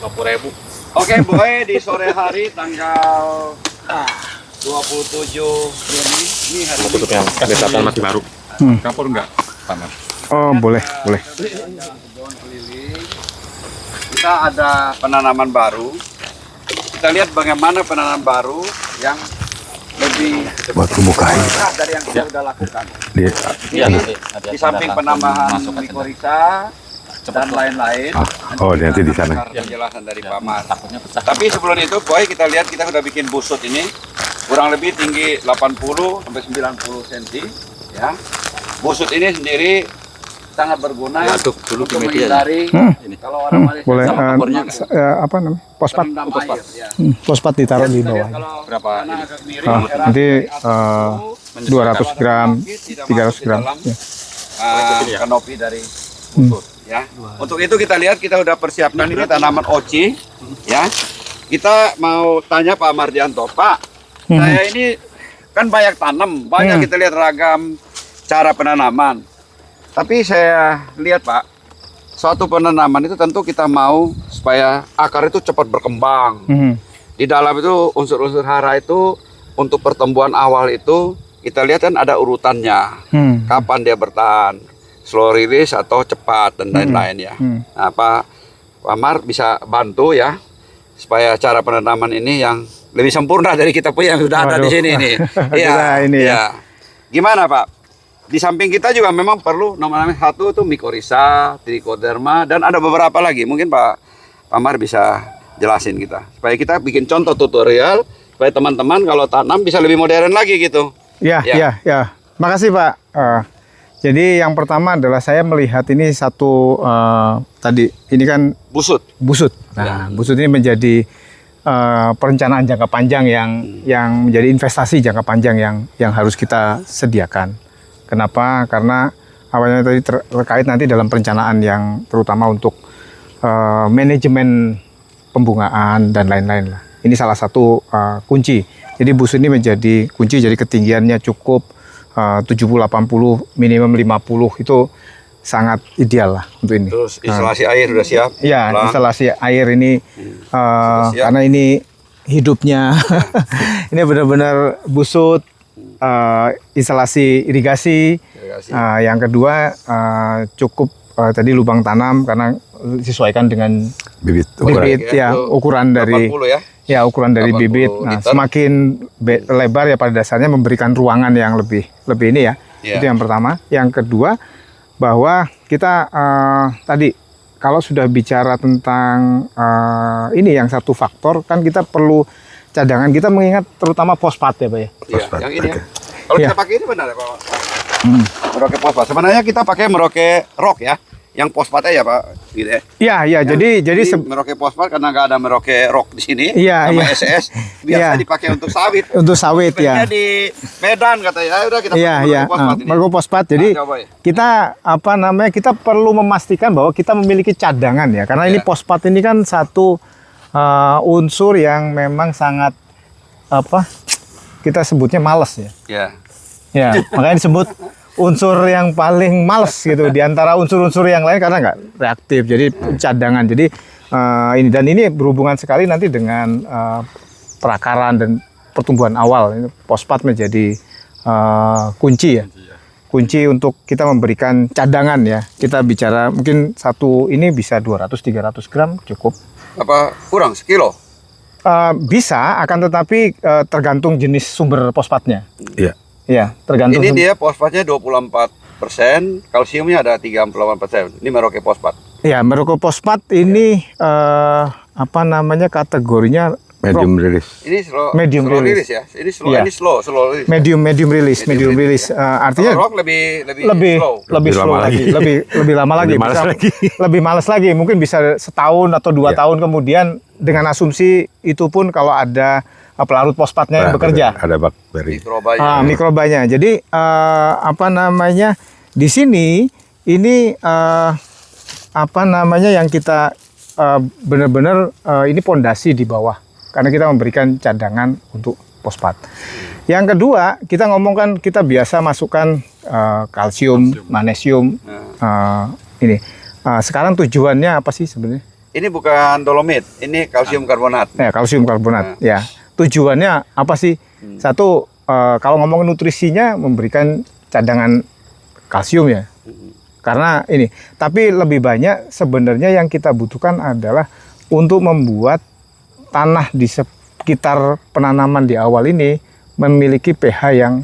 50.000. Oke, Boy, di sore hari tanggal 27 Juni. Ini hari ini. Tutup yang kesehatan masih baru. Kapur enggak, Pak Mar? Oh, boleh. Kebun keliling. Kita ada penanaman baru. Kita lihat bagaimana penanaman baru yang lebih Batu bukain. mudah dari yang kita sudah lakukan. Iya, Ini nanti di samping penambahan mikorrhiza dan lain-lain. Oh, nanti di sana. Penjelasan dari Pak Mar. takutnya pecah. Tapi sebelum itu, Boy, kita lihat kita sudah bikin busut ini kurang lebih tinggi 80 sampai 90 cm, ya. Busut ini sendiri sangat berguna Diaduk dulu di untuk media. menghindari kalau orang Malaysia Boleh. sama kompornya Apa namanya? Fosfat. terendam air, ya. Fosfat ditaruh di Kita lihat bawah. kalau Berapa tanah ini? agak miring, Ah, daerah nanti dari atas 200 gram, tidak 300 masuk di gram. dalam, Ya. kanopi dari busut, ya. Untuk itu kita lihat kita udah persiapkan ini tanaman oci, ya. Kita mau tanya Pak Mardianto, Pak, saya ini kan banyak tanam, banyak kita lihat ragam cara penanaman. Tapi saya lihat, Pak, suatu penanaman itu tentu kita mau supaya akar itu cepat berkembang. Di dalam itu unsur-unsur hara itu untuk pertumbuhan awal itu kita lihat kan ada urutannya. Kapan dia bertahan, slow release atau cepat dan lain-lain ya. Nah, Pak Mar bisa bantu ya supaya cara penanaman ini yang lebih sempurna dari kita punya yang sudah ada di sini nih. Kita ini ya. Gimana, Pak? Di samping kita juga memang perlu namanya satu itu mikorrhiza, trichoderma dan ada beberapa lagi. Mungkin Pak Mar bisa jelasin kita supaya kita bikin contoh tutorial supaya teman-teman kalau tanam bisa lebih modern lagi gitu. Ya. Makasih, Pak. Jadi yang pertama adalah saya melihat ini satu tadi ini kan Busut. busut. Nah, busut ini menjadi perencanaan jangka panjang yang menjadi investasi jangka panjang yang harus kita sediakan. Kenapa? Karena awalnya tadi terkait nanti dalam perencanaan yang terutama untuk manajemen pembungaan dan lain-lain lah. Ini salah satu kunci. Jadi busut ini menjadi kunci, jadi ketinggiannya cukup 70-80, minimum 50 itu sangat ideal lah untuk ini. Terus instalasi air sudah siap? Iya, Pulang. instalasi air ini siap. karena ini hidupnya ini benar-benar busut, instalasi irigasi. Yang kedua cukup tadi lubang tanam karena disesuaikan dengan bibit ya, ukuran dari 80 ya. Ya, ukuran dari 80 bibit. Nah, liter. semakin lebar ya pada dasarnya memberikan ruangan yang lebih ini ya. Iya. Itu yang pertama. Yang kedua bahwa kita tadi kalau sudah bicara tentang ini yang satu faktor kan kita perlu cadangan, kita mengingat terutama fosfat ya, Pak ya. Iya, yang ini ya. Kalau Iya. kita pakai ini benar ya, Pak? Merauke fosfat. Sebenarnya kita pakai Merauke rock ya. Yang fosfatnya ya, Pak, gitu ya. Iya, jadi Merauke fosfat karena nggak ada Merauke rock di sini. Iya, sama iya. SS biasa Iya. dipakai untuk sawit. untuk sawit Sebenarnya ya. di Medan katanya, udah kita Iya, pakai iya. Merauke fosfat ini. Mergo fosfat. Jadi Nah, coba ya. kita kita perlu memastikan bahwa kita memiliki cadangan ya. Karena ini Iya. fosfat ini kan satu unsur yang memang sangat kita sebutnya males ya. Ya. Ya, makanya disebut unsur yang paling males gitu di antara unsur-unsur yang lain karena nggak reaktif. Jadi cadangan. Jadi ini berhubungan sekali nanti dengan perakaran dan pertumbuhan awal. Ini fosfat menjadi kunci ya. Kunci untuk kita memberikan cadangan ya. Kita bicara mungkin satu ini bisa 200-300 gram cukup. Apa kurang sekilo? Bisa, akan tetapi tergantung jenis sumber fosfatnya. Iya. Ya, tergantung. Ini dia fosfatnya 24%, kalsiumnya ada 38%. Ini Merauke fosfat. Ya, Merauke fosfat ini kategorinya Medium release. Ini slow, Medium slow release. release ya. Ini slow, Iya. ini slow release. medium release. Artinya Kalau rock lebih lebih slow. slow lama lagi, lagi. lebih lama lagi, Lebih malas Bisa- lagi. lebih malas lagi, mungkin bisa setahun atau 2 Ya. tahun kemudian dengan asumsi itu pun kalau ada pelarut fosfatnya yang bekerja. Ada bakteri. Mikrobanya. Mikrobanya. Jadi di sini ini yang kita benar-benar ini pondasi di bawah karena kita memberikan cadangan untuk fosfat. Yang kedua, kita ngomongkan kita biasa masukkan kalsium, magnesium ini. Sekarang tujuannya apa sih sebenarnya? ini bukan dolomit, ini kalsium karbonat. Ya, kalsium karbonat. Ya, tujuannya apa sih? Satu, kalau ngomongin nutrisinya memberikan cadangan kalsium ya. Karena ini, tapi lebih banyak sebenarnya yang kita butuhkan adalah untuk membuat tanah di sekitar penanaman di awal ini memiliki pH yang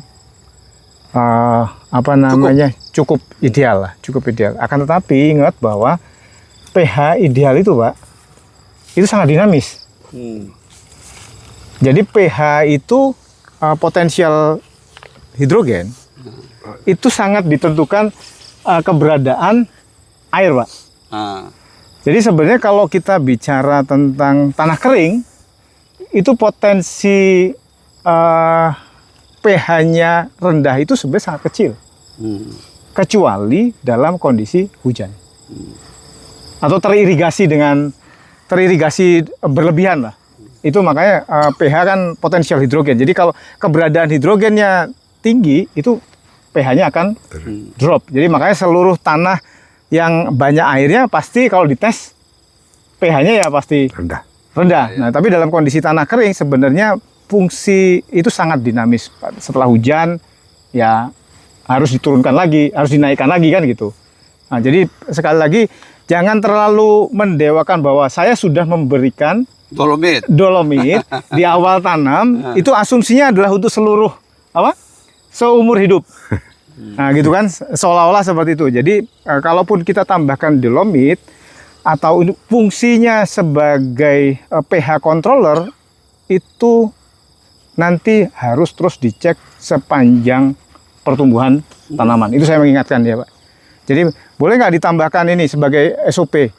cukup ideal lah, cukup ideal. Akan tetapi ingat bahwa pH ideal itu, Pak, itu sangat dinamis. Jadi pH itu potensial hidrogen itu sangat ditentukan keberadaan air, Pak. Jadi sebenarnya kalau kita bicara tentang tanah kering, itu potensi pH-nya rendah itu sebenarnya sangat kecil. Kecuali dalam kondisi hujan. Atau teririgasi berlebihan lah. Itu makanya pH kan potensial hidrogen. Jadi kalau keberadaan hidrogennya tinggi, itu pH-nya akan drop. Jadi makanya seluruh tanah yang banyak airnya pasti kalau dites pH-nya ya pasti rendah. Nah, tapi dalam kondisi tanah kering sebenarnya fungsi itu sangat dinamis. Setelah hujan ya harus diturunkan lagi, harus dinaikkan lagi kan gitu. Nah, jadi sekali lagi jangan terlalu mendewakan bahwa saya sudah memberikan dolomit di awal tanam, itu asumsinya adalah untuk seluruh seumur hidup. Nah, gitu kan, seolah-olah seperti itu. Jadi kalaupun kita tambahkan dolomit atau fungsinya sebagai pH controller, itu nanti harus terus dicek sepanjang pertumbuhan tanaman. Itu saya mengingatkan ya, Pak. Jadi boleh nggak ditambahkan ini sebagai SOP?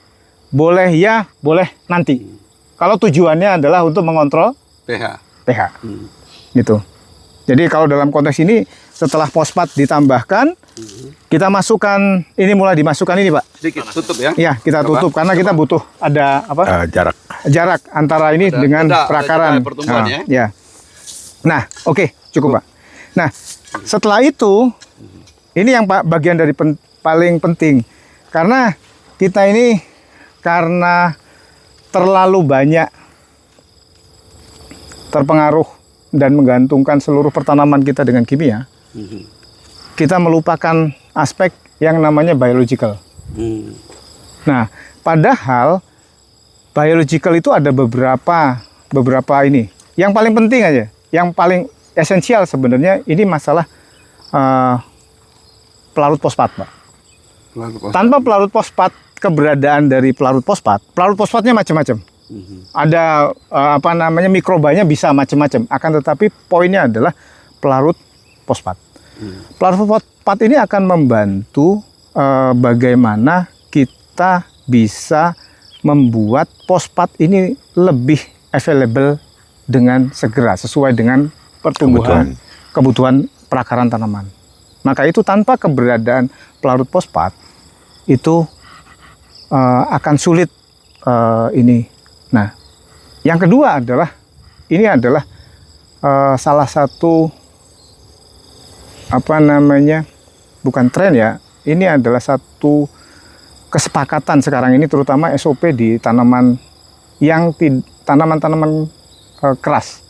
Boleh ya, boleh nanti. Kalau tujuannya adalah untuk mengontrol pH. Gitu. Jadi kalau dalam konteks ini setelah fosfat ditambahkan, kita masukkan ini, mulai dimasukkan ini, Pak. Sedikit tutup ya. Iya, kita tutup karena kita butuh ada jarak antara ini dengan perakaran. Ya. Nah, oke, cukup, Pak. Nah, setelah itu ini yang bagian dari paling penting, karena kita ini karena terlalu banyak terpengaruh dan menggantungkan seluruh pertanaman kita dengan kimia, kita melupakan aspek yang namanya biological. Nah, padahal biological itu ada beberapa ini. Yang paling penting aja, yang paling esensial sebenarnya ini masalah pelarut fosfat, Pak. Tanpa pelarut fosfat, keberadaan dari pelarut fosfatnya macam-macam. Ada mikrobanya bisa macam-macam. Akan tetapi poinnya adalah pelarut fosfat. Pelarut fosfat ini akan membantu bagaimana kita bisa membuat fosfat ini lebih available dengan segera sesuai dengan pertumbuhan kebutuhan perakaran tanaman. Maka itu tanpa keberadaan pelarut fosfat itu akan sulit ini. Nah, yang kedua adalah ini adalah salah satu bukan tren ya. Ini adalah satu kesepakatan sekarang ini, terutama SOP di tanaman yang tanaman-tanaman keras.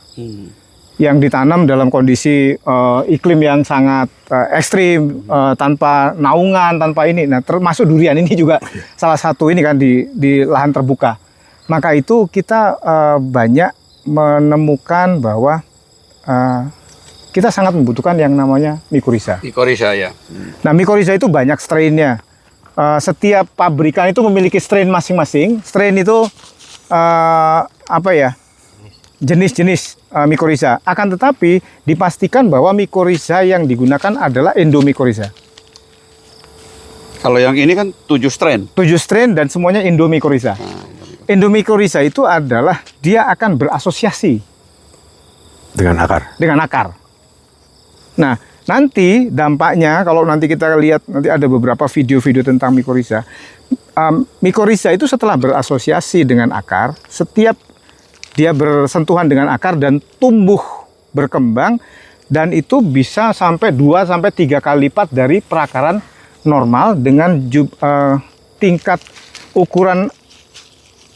Yang ditanam dalam kondisi iklim yang sangat ekstrim, tanpa naungan, tanpa ini. Nah, termasuk durian ini juga salah satu ini kan di lahan terbuka. Maka itu kita banyak menemukan bahwa kita sangat membutuhkan yang namanya mycorrhiza. Mycorrhiza ya. Nah, mycorrhiza itu banyak strainnya. Setiap pabrikan itu memiliki strain masing-masing. Strain itu jenis-jenis mycorrhiza. Akan tetapi dipastikan bahwa mycorrhiza yang digunakan adalah endomycorrhiza. Kalau yang ini kan 7 strain. 7 strain dan semuanya endomycorrhiza. Endomycorrhiza itu adalah dia akan berasosiasi dengan akar. Nah, nanti dampaknya kalau nanti kita lihat, nanti ada beberapa video-video tentang mycorrhiza. Mycorrhiza itu setelah berasosiasi dengan akar, setiap dia bersentuhan dengan akar dan tumbuh berkembang, dan itu bisa sampai 2-3 kali lipat dari perakaran normal dengan tingkat ukuran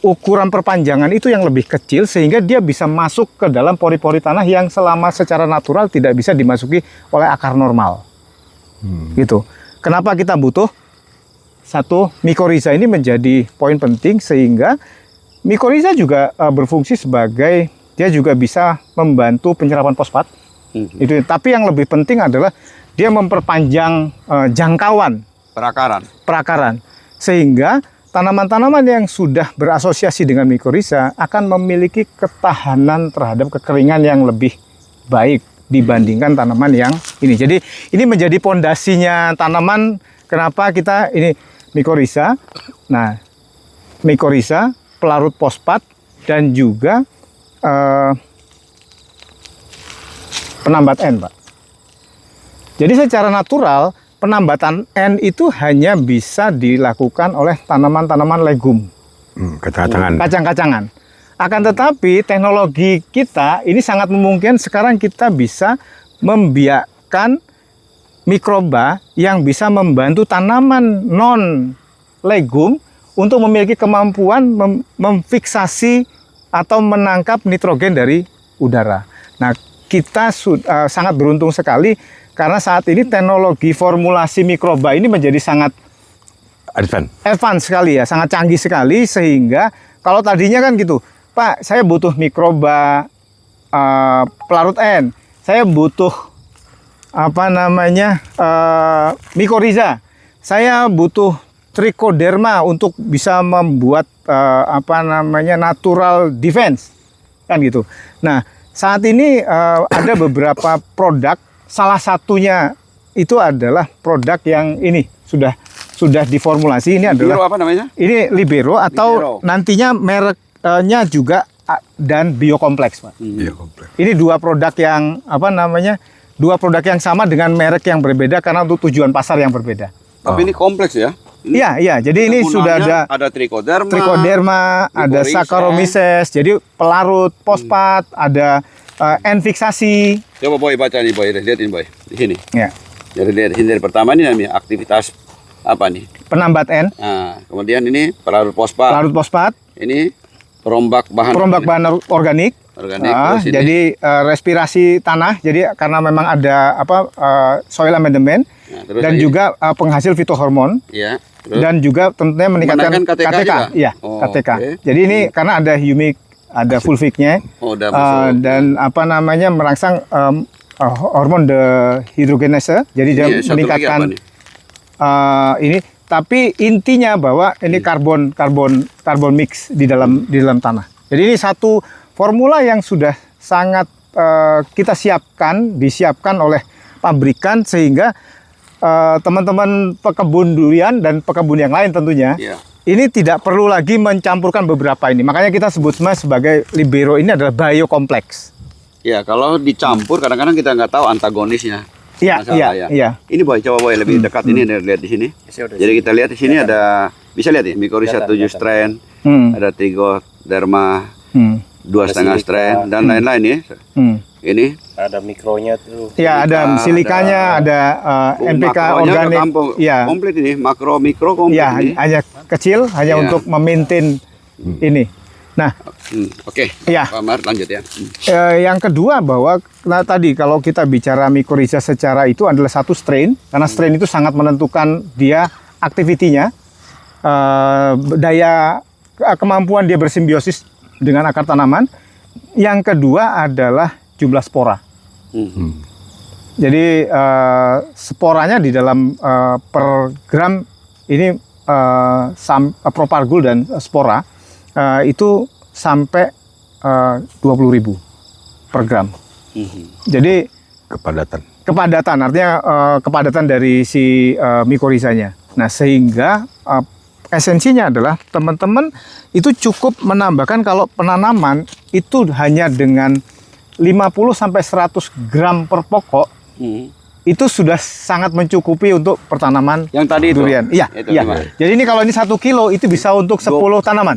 ukuran perpanjangan itu yang lebih kecil sehingga dia bisa masuk ke dalam pori-pori tanah yang selama secara natural tidak bisa dimasuki oleh akar normal. Gitu. Kenapa kita butuh satu mikoriza ini menjadi poin penting sehingga mikoriza juga berfungsi sebagai dia juga bisa membantu penyerapan fosfat. Itu. Tapi yang lebih penting adalah dia memperpanjang jangkauan perakaran sehingga tanaman-tanaman yang sudah berasosiasi dengan mikoriza akan memiliki ketahanan terhadap kekeringan yang lebih baik dibandingkan tanaman yang ini. Jadi ini menjadi pondasinya tanaman. Kenapa kita ini mikoriza? Nah, mikoriza, pelarut fosfat dan juga penambat N, Pak. Jadi secara natural penambatan N itu hanya bisa dilakukan oleh tanaman-tanaman legum, kacang-kacangan. Akan tetapi teknologi kita ini sangat memungkinkan sekarang kita bisa membiakkan mikroba yang bisa membantu tanaman non legum untuk memiliki kemampuan memfiksasi atau menangkap nitrogen dari udara. Nah, kita sangat beruntung sekali karena saat ini teknologi formulasi mikroba ini menjadi sangat advance sekali ya, sangat canggih sekali sehingga kalau tadinya kan gitu, Pak, saya butuh mikroba pelarut N, saya butuh mikoriza, saya butuh trichoderma untuk bisa membuat natural defense kan gitu. Nah, saat ini ada beberapa produk. Salah satunya itu adalah produk yang ini sudah diformulasi. Ini adalah apa namanya? Ini Libero atau nantinya mereknya juga dan Biokompleks, Pak. Biokompleks. Ini dua produk yang dua produk yang sama dengan merek yang berbeda karena untuk tujuan pasar yang berbeda. Tapi ini kompleks ya? Iya. Jadi ini sudah ada trichoderma, ada Saccharomyces, jadi pelarut fosfat, ada N fiksasi. Coba Boy baca nih Boy, lihatin Boy di sini. Ya. Jadi lihat sini dari pertama ini namanya aktivitas apa nih? Penambat N. Nah, kemudian ini pelarut fosfat. Ini perombak bahan organik. Jadi respirasi tanah. Jadi karena memang ada soil amendment dan juga penghasil fitohormon. Iya. Dan juga tentunya meningkatkan KTK. Iya, KTK. Okay. Jadi ini karena ada humic, ada fulviknya, dan merangsang hormon dehidrogenase. Jadi dia meningkatkan ini. Tapi intinya bahwa ini karbon mix di dalam tanah. Jadi ini satu formula yang sudah sangat kita disiapkan oleh pabrikan sehingga teman-teman pekebun durian dan pekebun yang lain tentunya ini tidak perlu lagi mencampurkan beberapa ini. Makanya kita sebut sebagai Libero ini adalah biokompleks. Ya, kalau dicampur kadang-kadang kita nggak tahu antagonisnya. Iya. Ini Boy, coba Boy lebih dekat ini lihat di sini. Jadi kita lihat di sini ada bisa lihat ya, mikoriza 7 strain, ada trichoderma 2,5 strain dan lain-lain ya. Ini ada mikronya tuh. Ya, ada silikanya, ada NPK organik. Ya. Komplit ini, makro, mikro komplit ini. Hanya kecil, hanya untuk memaintain ini. Nah, oke. Ya. Pak Mar, lanjut ya. Yang kedua bahwa tadi kalau kita bicara mikoriza secara itu adalah satu strain, karena strain itu sangat menentukan dia aktivitinya, kemampuan dia bersimbiosis dengan akar tanaman. Yang kedua adalah jumlah spora. Jadi sporanya di dalam per gram ini propargul dan spora itu sampai 20.000 per gram. Jadi kepadatan artinya kepadatan dari si mikorizanya. Nah, sehingga esensinya adalah teman-teman itu cukup menambahkan kalau penanaman itu hanya dengan 50 sampai 100 gram per pokok itu sudah sangat mencukupi untuk pertanaman yang tadi durian. Iya. Jadi ini kalau ini 1 kilo itu bisa untuk 10 tanaman.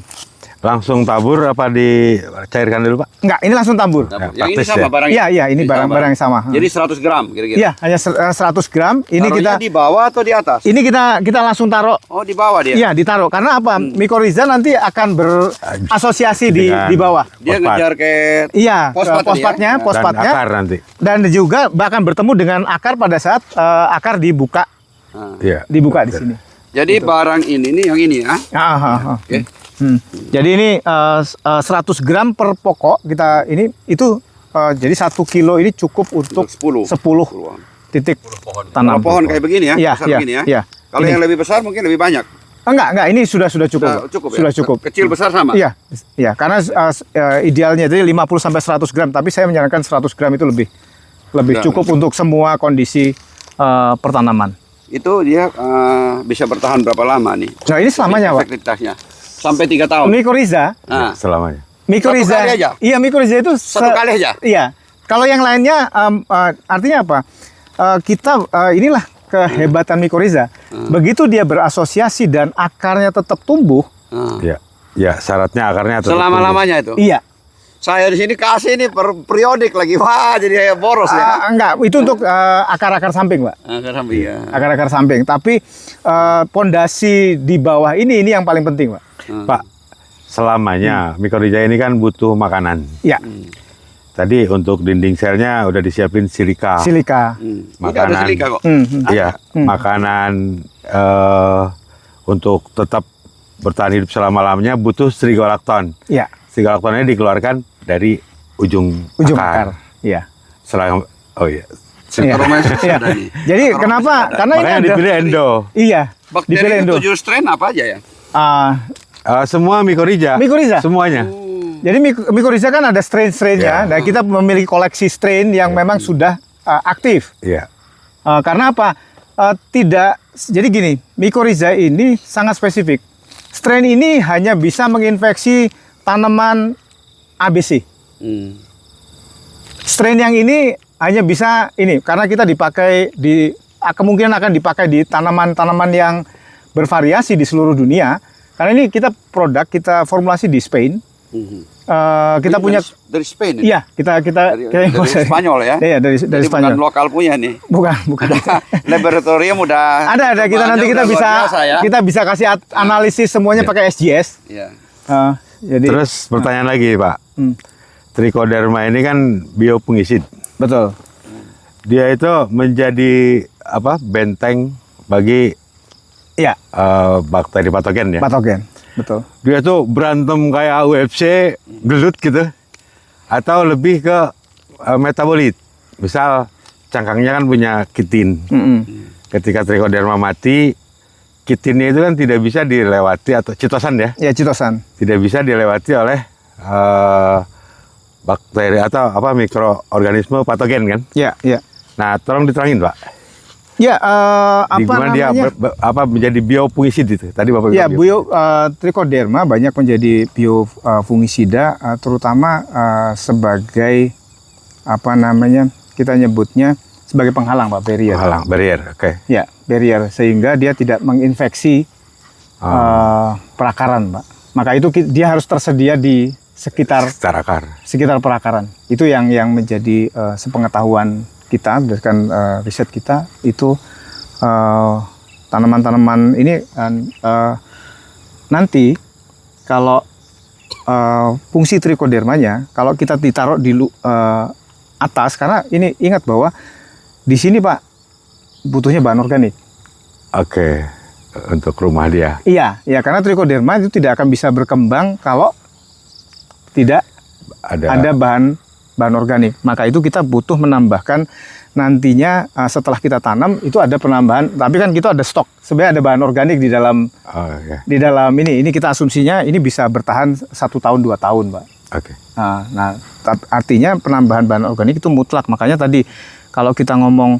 Langsung tabur apa dicairkan dulu, Pak? Enggak, ini langsung tabur. Yang ini praktis sama ya? barangnya. Iya, ini barang-barang yang sama. Jadi 100 gram kira-kira. Iya, hanya 100 gram. Ini Taruhnya kita di bawah atau di atas? ini kita langsung taruh. Oh, di bawah dia. Iya, ditaruh. Karena apa? Mycorrhiza nanti akan berasosiasi di bawah. Dia Fosfat. ngejar ke Iya, Fosfat tadi ya? Dan fosfatnya. akar nanti. Dan juga bahkan bertemu dengan akar pada saat akar dibuka Nah, Iya. di sini. jadi barang ini nih yang ini ya. Oke. Jadi ini 100 gram per pokok kita ini itu jadi 1 kilo ini cukup untuk 10 10 titik Kalau tanam. pohon kayak begini ya, Iya, besar iya, begini ya. iya. Kalau Ini. yang lebih besar mungkin lebih banyak. Enggak, ini sudah cukup. Cukup ya? Sudah cukup. Kecil besar sama. Iya, iya, karena idealnya itu 50 sampai 100 gram, tapi saya menyarankan 100 gram itu lebih Udah. cukup untuk semua kondisi pertanaman. Itu dia bisa bertahan berapa lama nih? Nah, ini selamanya, Pak. Efektivitasnya sampai 3 tahun. Mycorrhiza, Nah, Selamanya. mycorrhiza. Satu kali aja? Iya, mycorrhiza itu Satu kali aja? Iya. Kalau yang lainnya artinya apa? Inilah kehebatan mycorrhiza. Begitu dia berasosiasi dan akarnya tetap tumbuh, nah. Ya. Ya, syaratnya akarnya tetap Selama-lamanya itu. iya. Saya di sini kasih ini periodik lagi. Wah, jadi kayak boros ya. Enggak, itu untuk akar-akar samping, Pak. Karena iya. Akar-akar samping. Tapi pondasi di bawah ini yang paling penting, Pak. tumbuh. Pak, selamanya mycorrhiza ini kan butuh makanan. Iya, Tadi untuk dinding selnya udah disiapin silika. silika. Ini ada Makanan. silika kok. Iya, makanan untuk tetap bertahan hidup selama-lamanya butuh strigolacton. Iya, Strigolactonnya dikeluarkan dari ujung akar. Iya. Selang, oh iya. Iya. Aromanya Iya. ada nih. Jadi kenapa? Karena ini Makanya ada dipilih endo. Iya. Bakteri Dipilih itu endo. 7 strain apa aja ya? Semua mycorrhiza. Mycorrhiza? Semuanya. Jadi mycorrhiza kan ada strain-strainnya, Iya. dan kita memiliki koleksi strain yang memang sudah aktif. Iya. Karena apa? Tidak. Jadi gini, mycorrhiza ini sangat spesifik. Strain ini hanya bisa menginfeksi tanaman ABC. Strain yang ini hanya bisa ini karena kita dipakai di kemungkinan akan dipakai di tanaman-tanaman yang bervariasi di seluruh dunia. Karena ini kita kita formulasi di Spain. Kita Ini punya dari Spain. ini? iya kita Dari Spanyol ya? Iya, dari Jadi Spanyol. bukan lokal punya nih. Bukan. Laboratorium udah Ada nanti kita udah bisa luar biasa ya. kita bisa kasih analisis semuanya pakai SGS. Iya. Jadi Terus pertanyaan lagi, Pak. Hmm. Trichoderma ini kan biofungisid. betul. Dia itu menjadi benteng bagi Iya, bakteri patogen ya. patogen. Betul. Dia tuh berantem kayak UFC, gelut gitu. Atau lebih ke metabolit. Misal cangkangnya kan punya kitin. Ketika trichoderma mati, kitinnya itu kan tidak bisa dilewati, atau citosan ya, Ya, citosan. tidak bisa dilewati oleh bakteri atau mikroorganisme patogen kan. Ya. Nah, tolong diterangin, Pak. Ya, Di apa mana dia namanya? menjadi biofungisid itu. Tadi Bapak Ya, bilang trichoderma banyak menjadi biofungisida, terutama sebagai kita nyebutnya sebagai penghalang, Pak, barrier. Penghalang, barrier. Oke. Ya, barrier sehingga dia tidak menginfeksi perakaran, Pak. Maka itu dia harus tersedia di sekitar perakaran. Itu yang menjadi sepengetahuan kita berdasarkan riset kita itu tanaman-tanaman ini nanti kalau fungsi trichodermanya kalau kita ditaruh di atas, karena ini ingat bahwa di sini, Pak, butuhnya bahan organik. Oke. Untuk rumah dia. Iya, karena trichoderma itu tidak akan bisa berkembang kalau tidak ada bahan organik. Maka itu kita butuh menambahkan nantinya setelah kita tanam itu ada penambahan. Tapi kan kita ada stok. Sebenarnya ada bahan organik di dalam di dalam ini. Ini kita asumsinya ini bisa bertahan 1 tahun 2 tahun, Pak. Oke. Nah, artinya penambahan bahan organik itu mutlak. Makanya tadi kalau kita ngomong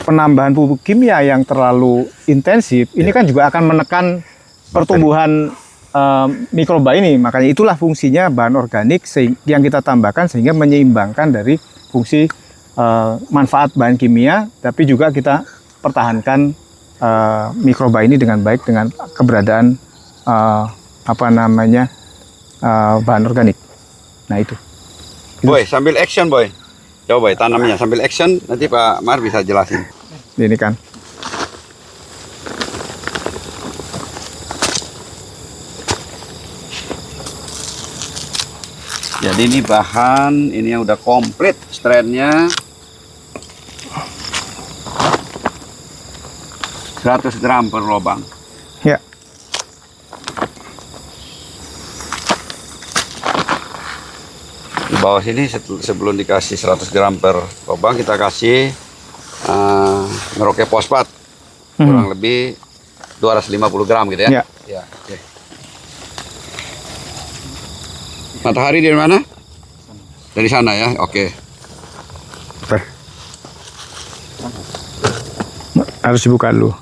penambahan pupuk kimia yang terlalu intensif, ini kan juga akan menekan pertumbuhan mikroba ini. Makanya itulah fungsinya bahan organik yang kita tambahkan sehingga menyeimbangkan dari fungsi manfaat bahan kimia, tapi juga kita pertahankan mikroba ini dengan baik dengan keberadaan apa namanya bahan organik. Nah itu. Boy, sambil action boy. Coba boy, tanamnya sambil action, nanti Pak Mar bisa jelasin. Ini kan. Jadi ini bahan, ini yang udah komplit strandnya. 100 gram per lubang. Ya. Di bawah sini sebelum dikasih 100 gram per lubang, kita kasih Merauke fosfat kurang lebih 250 gram gitu ya. Ya. Ya, oke. Matahari dari mana? Dari sana ya, oke. Harus dibuka dulu.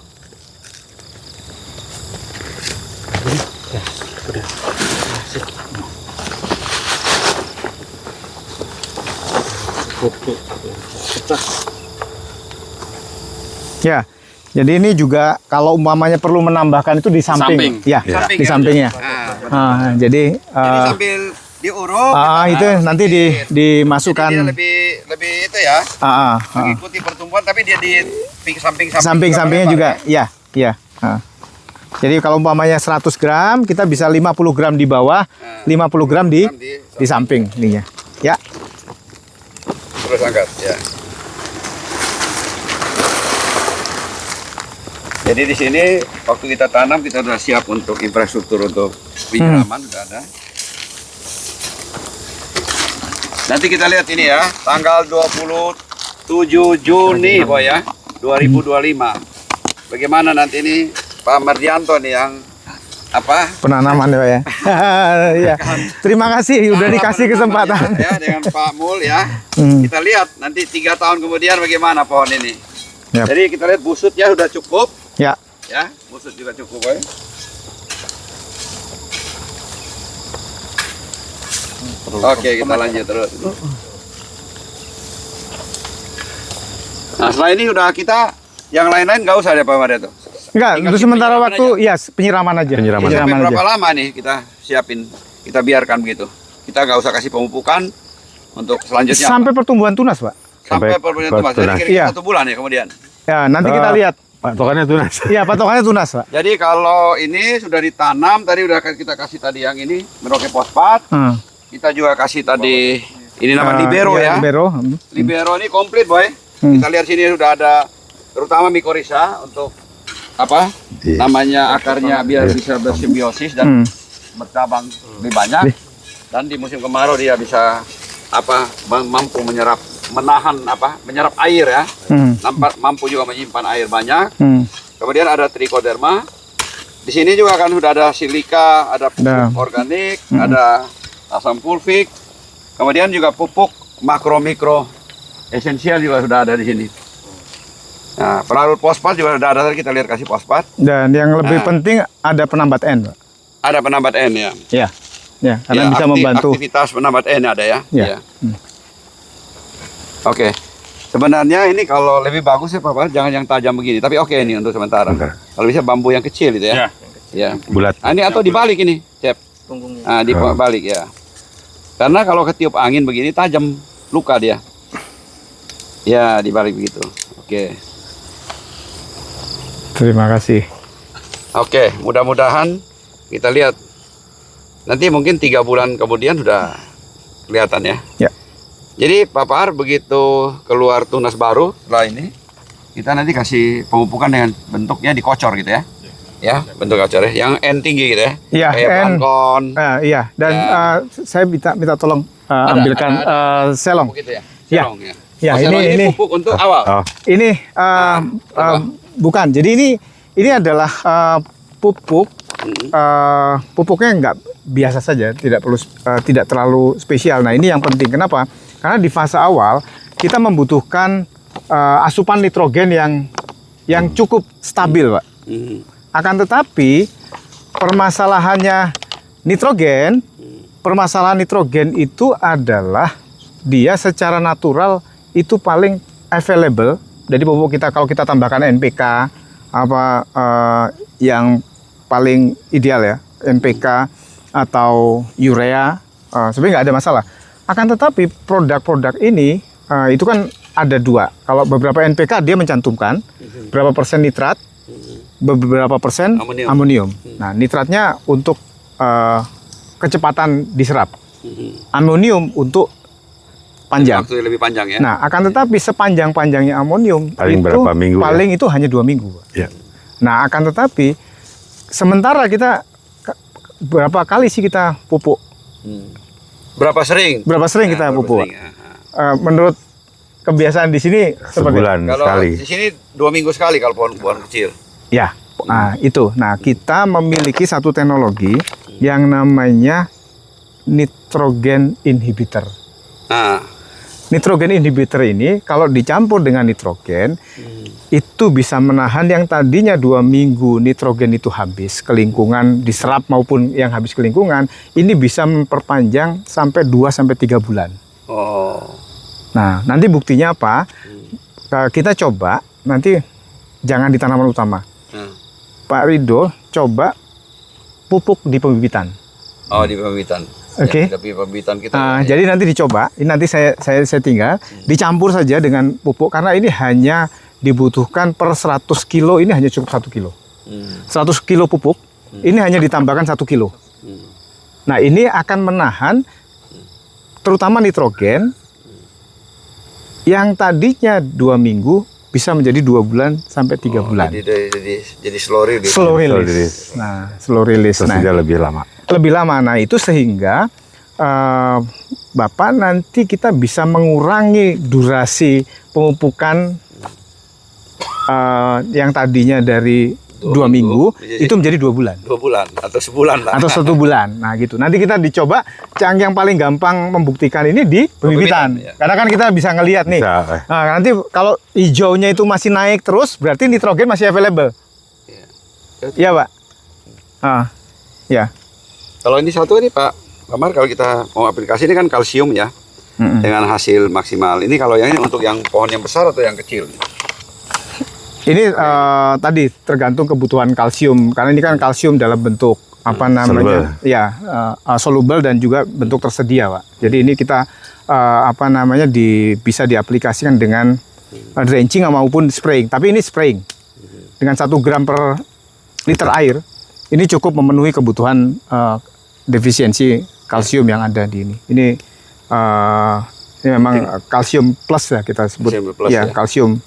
Ya, jadi ini juga kalau umpamanya perlu menambahkan itu di samping, Samping. ya, Samping di ya. sampingnya. Jadi Jadi sambil diuruk, itu nanti dimasukkan. jadi dia lebih itu ya, mengikuti pertumbuhan, tapi dia di Samping-sampingnya juga, ya, ya. Jadi kalau umpamanya 100 gram, kita bisa 50 gram di bawah, 50 gram di samping ininya. Ya. Terus angkat, ya. Jadi di sini waktu kita tanam kita sudah siap untuk infrastruktur untuk penyiraman sudah ada. Nanti kita lihat ini ya, tanggal 27 Juni boy ya, 2025. Bagaimana nanti ini Pak Mardianto nih yang apa? Penanaman ya Pak ya. Ya. Terima kasih udah dikasih kesempatan. Ya, dengan Pak Mul ya. Kita lihat nanti 3 tahun kemudian bagaimana pohon ini. Yap. Jadi kita lihat busutnya sudah cukup. Ya. Ya, busut juga cukup boy. Oke, kita lanjut terus. Nah, setelah ini udah kita yang lain-lain nggak usah deh Pak Mardianto. Enggak, Tinggal untuk sementara penyiraman waktu ya penyiraman aja. Penyiraman. Sampai Penyiraman berapa aja. lama nih kita siapin, kita biarkan begitu. Kita nggak usah kasih pemupukan untuk selanjutnya. Sampai pertumbuhan tunas, Pak. Sampai perbulan tunas. Jadi tunas. kira-kira Iya. 1 bulan ya kemudian. Ya, nanti kita lihat. Patokannya tunas. Iya, patokannya tunas, Pak. Jadi kalau ini sudah ditanam, tadi udah kita kasih tadi yang ini Merauke fosfat. Kita juga kasih tadi ini nama libero ya. Libero. Libero ini komplit boy. Kita lihat sini sudah ada terutama mikorrhiza untuk apa? Iya. Namanya akarnya biar bisa bersimbiosis dan bercabang lebih banyak. Dan di musim kemarau dia bisa apa? Mampu menyerap air ya. Mampu juga menyimpan air banyak. Kemudian ada trichoderma. Di sini juga kan sudah ada silika, ada pupuk organik, ada asam fulvik. Kemudian juga pupuk makro mikro esensial juga sudah ada di sini. Nah, pelarut fosfat juga sudah ada, tadi kita lihat kasih fosfat. Dan yang lebih penting ada penambat N, Pak. Ada penambat N ya. Iya. Ya, karena Ya, bisa membantu. aktivitas penambat N ada ya. Ya. Ya. Oke. Sebenarnya ini kalau lebih bagus ya Pak, jangan yang tajam begini. Tapi oke ini untuk sementara. Kalau bisa bambu yang kecil itu ya. Ya. Bulat. Ini atau dibalik ini, Cep. Nah, dibalik ya. Karena kalau ketiup angin begini tajam, luka dia. Ya, dibalik begitu. Oke. Terima kasih. Oke, mudah-mudahan kita lihat. Nanti mungkin 3 bulan kemudian sudah kelihatan ya. Ya. Jadi Pak Par begitu keluar tunas baru setelah ini, kita nanti kasih pemupukan dengan bentuknya dikocor gitu ya. Ya, bentuk kocor ya. Yang N tinggi gitu ya. Iya, Kayak N. plankton. Iya, dan saya minta tolong ambilkan selong. Begitu ya. Ya. Selong, ya. Ya, Oh, selong ini pupuk untuk awal. Oh, ini bukan. Jadi ini adalah pupuk. Pupuknya nggak biasa saja, tidak terlalu spesial. Nah, ini yang penting. Kenapa? Karena di fase awal kita membutuhkan asupan nitrogen yang cukup stabil, Pak. Akan tetapi permasalahan nitrogen itu adalah dia secara natural itu paling available. Jadi pupuk kita kalau kita tambahkan NPK yang paling ideal ya, NPK atau urea, sebenarnya nggak ada masalah. Akan tetapi produk-produk ini itu kan ada dua. Kalau beberapa NPK dia mencantumkan berapa persen nitrat, beberapa persen amonium. Nah, nitratnya untuk kecepatan diserap, amonium untuk panjang. Waktu lebih panjang ya. Nah, akan tetapi sepanjang-panjangnya amonium Paling itu berapa minggu ya? paling itu hanya 2 minggu. Ya. Nah, akan tetapi sementara kita berapa kali sih kita pupuk? Berapa sering? Berapa sering kita berapa pupuk? sering, Menurut kebiasaan di sini seperti Sebulan Kalau sekali. di sini 2 minggu sekali kalau pohon kecil. ya, itu. Nah, kita memiliki satu teknologi yang namanya nitrogen inhibitor. Nah, Nitrogen inhibitor ini kalau dicampur dengan nitrogen itu bisa menahan yang tadinya 2 minggu nitrogen itu habis ke lingkungan, diserap maupun yang habis ke lingkungan, ini bisa memperpanjang sampai 2 sampai 3 bulan. oh, Nah, nanti buktinya apa? Kita coba nanti jangan di tanaman utama. Pak Ridho coba pupuk di pembibitan. oh di pembibitan. Oke. Ya, tapi pembibitan kita. Jadi nanti dicoba, ini nanti saya tinggal dicampur saja dengan pupuk karena ini hanya dibutuhkan per 100 kilo, ini hanya cukup 1 kilo. 100 kilo pupuk, ini hanya ditambahkan 1 kilo. Nah, ini akan menahan terutama nitrogen yang tadinya 2 minggu bisa menjadi 2 bulan sampai 3 bulan. Jadi slow release. Slow release. Nah, slow release. Terus Nah, dia lebih lama. lebih lama. Nah, itu sehingga Bapak nanti kita bisa mengurangi durasi pemupukan yang tadinya dari 2 minggu itu menjadi 2 bulan. 2 bulan atau sebulan lah. Atau 1 bulan. Nah, gitu. Nanti kita dicoba yang paling gampang membuktikan ini di pembibitan. Ya. Karena kan kita bisa ngelihat nih. Bisa. Nah, nanti kalau hijaunya itu masih naik terus berarti nitrogen masih available. Iya, Pak. Ya. Kalau ini satu ini Pak Amar, kalau kita mau aplikasi ini kan kalsium ya, dengan hasil maksimal. Ini kalau yang ini untuk yang pohon yang besar atau yang kecil? Ini tadi tergantung kebutuhan kalsium karena ini kan kalsium dalam bentuk apa namanya? Ya, soluble dan juga bentuk tersedia, Pak. Jadi ini kita apa namanya bisa diaplikasikan dengan drenching maupun spraying. Tapi ini spraying dengan 1 gram per liter air. Ini cukup memenuhi kebutuhan defisiensi kalsium yang ada di ini. Ini memang kalsium plus ya kita sebut. Plus, ya. Kalsium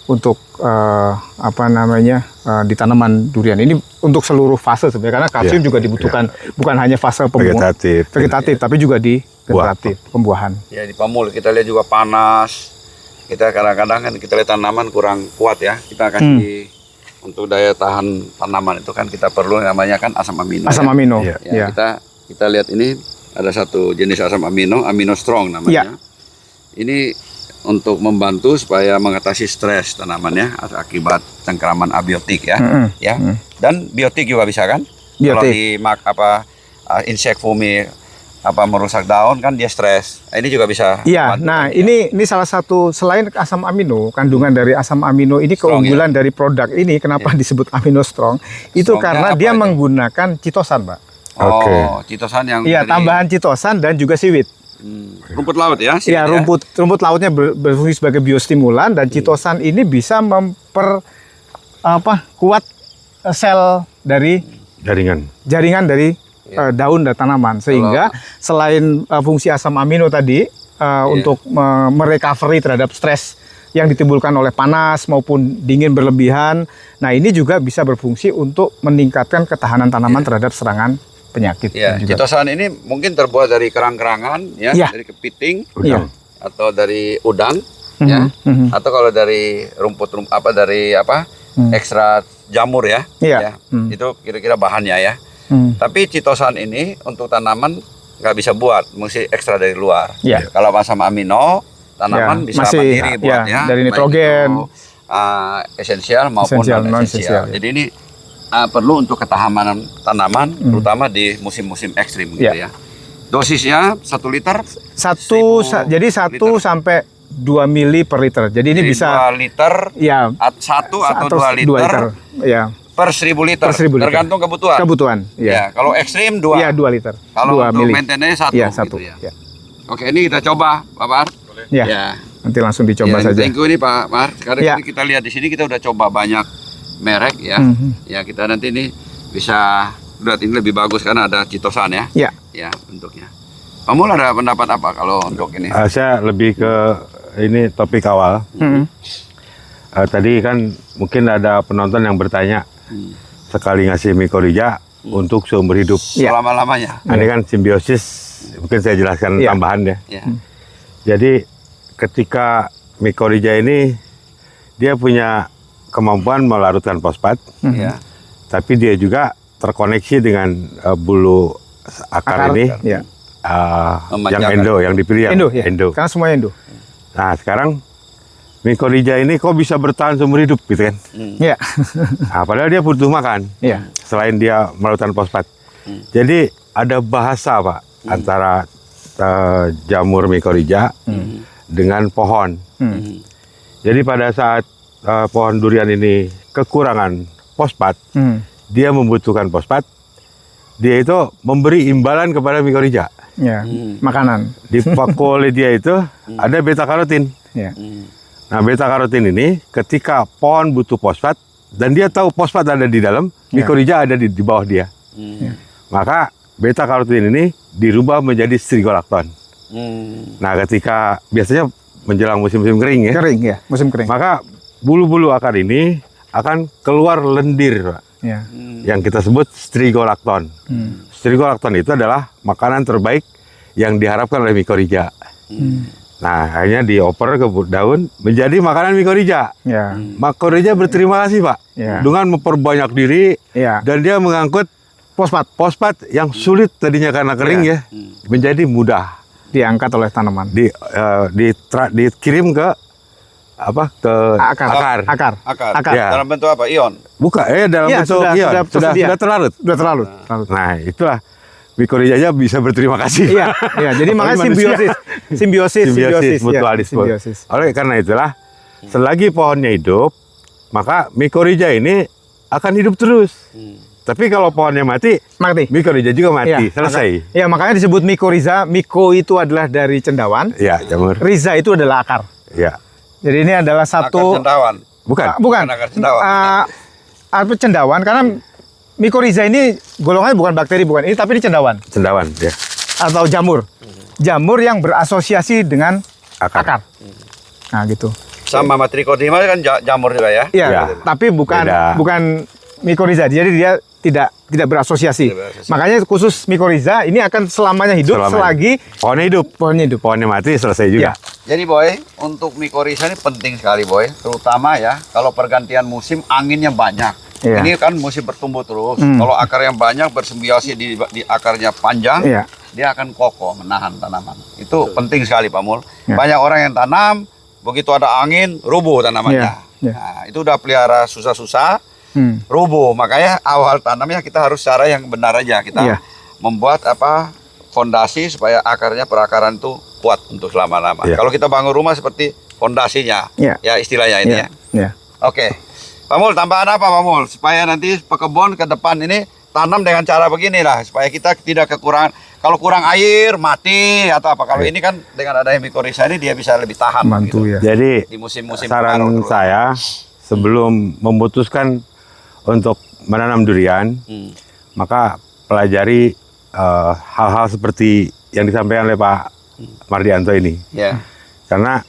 untuk apa namanya di tanaman durian. Ini untuk seluruh fase sebenarnya karena kalsium juga dibutuhkan bukan hanya fase vegetatif tapi juga di generatif pembuahan. Ya, di pamul kita lihat juga panas. Kita kadang-kadang kan kita lihat tanaman kurang kuat ya. Kita kasih untuk daya tahan tanaman itu kan kita perlu namanya kan asam amino. Asam amino. Ya, kita lihat ini ada satu jenis asam amino, amino strong namanya. Ini untuk membantu supaya mengatasi stres tanamannya akibat cengkeraman abiotik ya. Dan biotik juga bisa kan? Kalau di insect fumi merusak daun kan dia stres. Ini juga bisa. Iya. Nah, ini salah satu selain asam amino, kandungan dari asam amino ini keunggulan dari produk ini kenapa disebut amino strong? Itu karena dia menggunakan chitosan, Pak. Chitosan yang tambahan chitosan dan juga siwit. Rumput laut ya? Iya, rumput lautnya berfungsi sebagai biostimulan dan chitosan ini bisa kuat sel dari jaringan dari daun dan tanaman sehingga selain fungsi asam amino tadi untuk merecovery terhadap stres yang ditimbulkan oleh panas maupun dingin berlebihan. Nah, ini juga bisa berfungsi untuk meningkatkan ketahanan tanaman terhadap serangan penyakit. Ya, chitosan ini mungkin terbuat dari kerang-kerangan dari kepiting atau dari udang atau kalau dari rumput ekstra jamur ya. Itu kira-kira bahannya ya. Tapi chitosan ini untuk tanaman nggak bisa buat, mesti ekstra dari luar. Kalau asam amino tanaman bisa mandiri buat dari nitrogen, esensial maupun non esensial. Jadi ini perlu untuk ketahanan tanaman, terutama di musim-musim ekstrim gitu ya. Dosisnya 1 liter? Jadi 1 sampai 2 mili per liter. Jadi ini bisa 2 liter, 1 atau 2 liter. per 1.000 liter. Per 1.000 liter. Tergantung kebutuhan. Kebutuhan. Ya, kalau ekstrim 2. Iya, 2 liter. Kalau 2 untuk mili. maintenance 1. Iya, 1. Gitu ya. Ya. Oke, ini kita coba, Pak Mar. Ya. Ya. Nanti langsung dicoba Ya, saja. thank you nih Pak Mar. Sekarang Ya. ini kita lihat di sini kita udah coba banyak merek ya. Ya, kita nanti ini bisa lihat ini lebih bagus karena ada citosan ya. Ya. Ya, bentuknya. Kamu ada pendapat apa kalau untuk ini? Saya lebih ke ini topik awal. Tadi kan mungkin ada penonton yang bertanya sekali ngasih mikorija untuk seumur hidup. Selama-lamanya. Ini kan simbiosis, mungkin saya jelaskan Ya. tambahan ya. Ya. Jadi ketika mikorija ini dia punya kemampuan melarutkan fosfat, Ya. tapi dia juga terkoneksi dengan bulu akar ini Ya. yang Memanjakan. endo, yang dipilih yang Endo, ya. endo. Karena semua endo. Nah sekarang mikorija ini kok bisa bertahan seumur hidup gitu kan? Ya. Nah, padahal dia butuh makan. Ya. Selain dia melarutkan fosfat. Jadi ada bahasa Pak antara jamur mikorija dengan pohon. Jadi pada saat pohon durian ini kekurangan fosfat, dia membutuhkan fosfat, dia itu memberi imbalan kepada mikorija. Ya. Makanan. Di paku oleh dia itu ada beta karotin. Ya. Nah beta karotin ini ketika pohon butuh fosfat dan dia tahu fosfat ada di dalam, mikorija ada di bawah dia. Maka beta karotin ini dirubah menjadi strigolakton. Nah ketika biasanya menjelang musim-musim kering ya, Kering ya, musim kering. maka bulu-bulu akar ini akan keluar lendir Pak, Ya. yang kita sebut strigolakton. Strigolakton itu adalah makanan terbaik yang diharapkan oleh mikorija. Nah akhirnya dioper ke daun menjadi makanan mikorija. Ya. Mikorija berterima kasih Pak Ya. dengan memperbanyak diri Ya. dan dia mengangkut fosfat yang sulit tadinya karena kering ya menjadi mudah Diangkat oleh tanaman. dikirim ke ke Akar. Akar. Ya. Dalam bentuk apa? Ion. bukan dalam Ya, bentuk sudah- ion sudah tersedia. sudah terlarut. Sudah terlalu. Nah itulah mikorijanya bisa berterima kasih. Iya, iya. Jadi makanya Apalagi manusia. simbiosis, mutualisme. Ya, simbiosis. Oleh karena itulah selagi pohonnya hidup maka mikorija ini akan hidup terus. Tapi kalau pohonnya mati, Mati. mikorija juga mati. Iya, Selesai. Ya, makanya disebut mikoriza. Miko itu adalah dari cendawan. Ya, jamur. Riza itu adalah akar. Ya. Jadi ini adalah Akar satu cendawan. Bukan. bukan Akar cendawan. apa cendawan karena mikoriza ini golongannya bukan bakteri bukan ini tapi ini cendawan Cendawan, ya. atau jamur. Jamur yang berasosiasi dengan Akar. akar. Nah, gitu. Sama Trichodima kan jamur juga ya. Iya, Ya. tapi bukan Beda. bukan mikoriza. Jadi dia tidak berasosiasi. Tidak berasosiasi. Makanya khusus mikoriza ini akan selamanya hidup selagi pohonnya hidup. pohonnya hidup. Pohonnya mati selesai juga. Ya. Jadi Boy, untuk mikoriza ini penting sekali Boy, terutama ya kalau pergantian musim anginnya banyak. Iya. Ini kan musim bertumbuh terus. Kalau akar yang banyak bersimbiosis di akarnya panjang, Iya. dia akan kokoh menahan tanaman. Itu penting sekali Pak Mul. Ya. Banyak orang yang tanam, begitu ada angin rubuh tanamannya. Ya. Ya. Nah, itu udah pelihara susah-susah, rubuh. Makanya awal tanamnya kita harus cara yang benar aja. Kita Iya. membuat fondasi supaya akarnya perakaran itu kuat untuk selama-lama. Iya. Kalau kita bangun rumah seperti fondasinya, Iya. ya istilahnya ini ya. Ya. Oke, Pak Mul, tambahan apa Pak Mul? Supaya nanti pekebun ke depan ini tanam dengan cara beginilah, supaya kita tidak kekurangan. Kalau kurang air mati atau apa? Kalau ini kan dengan adanya mikoriza ini dia bisa lebih tahan. Mantu gitu. ya. Jadi Di musim-musim saran kemarau terus. saya sebelum memutuskan untuk menanam durian, maka pelajari hal-hal seperti yang disampaikan oleh Pak Mardianto ini. Ya. Karena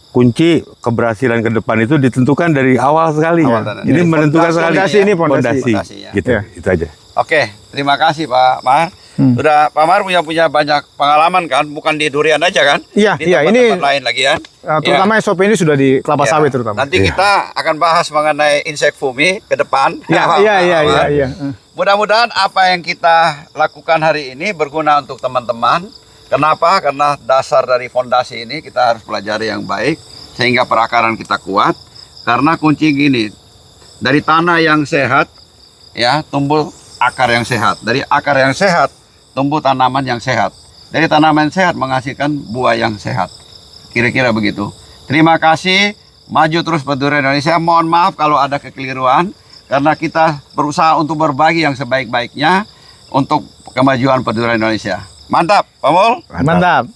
kunci keberhasilan ke depan itu ditentukan dari awal sekali. Awal ya. tanam. Ini Jadi menentukan sekali. fondasi ini, fondasi. Fondasinya. Gitu, Ya. itu aja. Oke, terima kasih Pak Mar. Udah Pak Mar punya banyak pengalaman kan, bukan di durian aja kan? Iya, Di iya, tempat-tempat ini- lain lagi kan? Terutama SOP ini sudah di kelapa Ya. sawit terutama. Nanti kita akan bahas mengenai insek fumi ke depan. Iya, iya, iya, iya, iya. Mudah-mudahan apa yang kita lakukan hari ini berguna untuk teman-teman. Kenapa? Karena dasar dari fondasi ini kita harus pelajari yang baik sehingga perakaran kita kuat. Karena kunci gini, dari tanah yang sehat ya tumbuh akar yang sehat. Dari akar yang sehat tumbuh tanaman yang sehat. Dari tanaman sehat menghasilkan buah yang sehat. Kira-kira begitu. Terima kasih. Maju terus Durian Indonesia. Mohon maaf kalau ada kekeliruan. karena kita berusaha untuk berbagi yang sebaik-baiknya untuk kemajuan perduran Indonesia. Mantap, Pak Mul. Mantap.